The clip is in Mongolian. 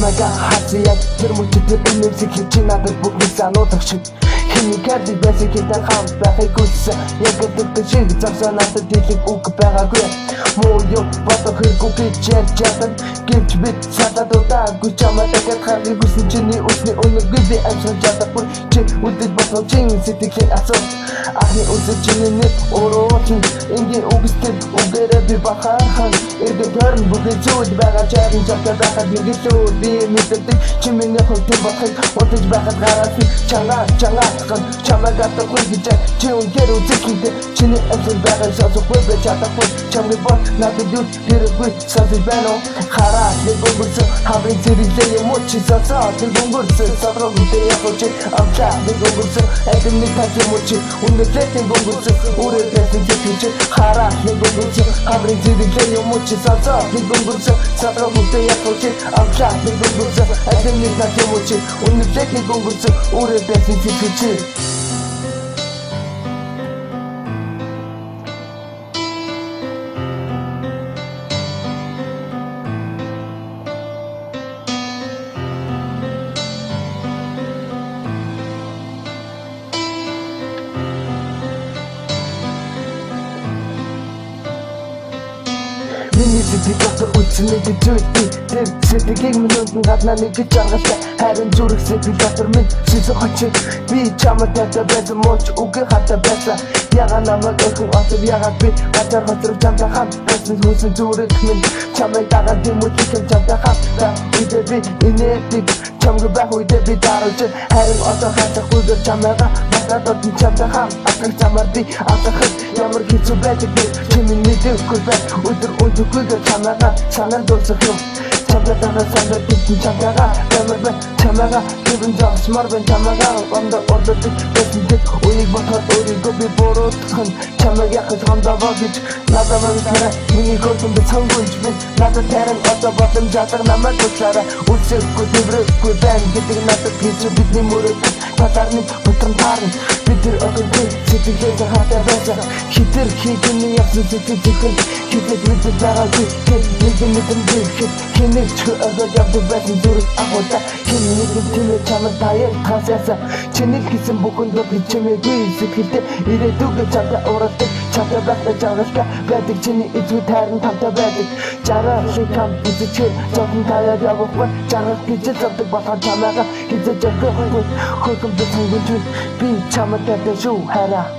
чамайга хацсан яг тэр мөчөд энерги хийж надад бүгд сануулах шиг химикали бэсэг гэдэг хамт байхыг хүссэн яг гэдэг шиг завсаа надад дийлэх үг байгаагүй муу юу бодох хэрэггүй гэж ярьжсэн гэвч бид садад удаагүй чамайг хахыг хүссэн чиний үсний өнөргүй би амсгаж чадахгүй чи үдэд бодох чинь сэтгэлийн асуу ахны үсэ чиний нэг өрөөсөн ингийн үгстэй үгээрээ би бахархан эрдэ төрн бүгд зүйл байгаа чарын чамтай байхад нэг илүү би мэддэг чи миний хөлтөнд бодохыг удаж байхад гараас чангаа чамайг атахгүй гэж чи үнээр үзэхтэй чиний амсгаж байгаа шасахгүй байж чадахгүй чамайг бод надад юу хэрэггүй садж байна хараа нэг өнгөрсөн хаврын зэрэглээ юм уу чи сасаа нэг өнгөрсөн садраг үдээ явж амчаа нэг өнгөрсөн эдний тань юм уу чи үнэхээр нэг өнгөрсөн өөрөө дэсэн чи хараа нэг өнгөрсөн хаврын зэрэглээ юм уу чи сасаа нэг өнгөрсөн садраг үдээ явж амчаа нэг өнгөрсөн эдний тань юм уу чи үнэхээр нэг өнгөрсөн өөрөө дэсэн чи Миний сэтгэл дотор үцнэдэг зүйл би тэр сэтгэлийг минь гаднаа нэг гэж аргалтай харин зүрх сэтгэл дотор минь шийдэх хочиг би чамд татаа байсан моч үгүй хата байсан яга намайг өхөн отов ягаад би гадар хоцрог чамтай хамт байсан хүсэн зүрх минь чамайг дагаад дэмүлхэн чамтай хамт үдэ би инээдэг чамг байх үдэ би даралж харин одоо хатахгүйгээр чамайга надад чамтай хамт атгах чамаар би атгах ямар хэцүү байдаг би чиний нэггүй байх өдөр өдөргүйгээр чамайга санаа дуусах юм чамайга санаа дүүн чамайга ямар чамайга гэрэн зогсмар бэн чамайга ондоо ордод бэсэнтэй үнийг бодоход өөрийгөө би буруутгах чамайг яхаж хондоо гэж надад мандаа миний гол би цангуйж би надад таран одоо бодом жадаг намайг уучаараа үсэхгүй дэврэхгүй байна гэдэг надад хийж бидний мөрөд татарны бүхэн таарна бид тэр одоо сэтгэлээ хатаа байсан хитэр хийгний явсан сэтгэл хитэж мэддэг байгаагүй нэг хинэж одоо явдаг байсан зүрх ахуйта хинэж тэмээ чамд таяа хасааса чиний хийсэн бүхэн дот чимээгүй сэтгэлдээ ирээдүг чамтай ууралдаг чамтай байхдаа жаргалтай байдаг чиний эзгүй тайран тамтай байдаг жаргал шиг хам үзэж зовхон таяа явахгүй жаргал гэж завдаг болохоор чамайга хийж явахгүй хөөкөм дэсэн гэж би чамд татаж шүү хараа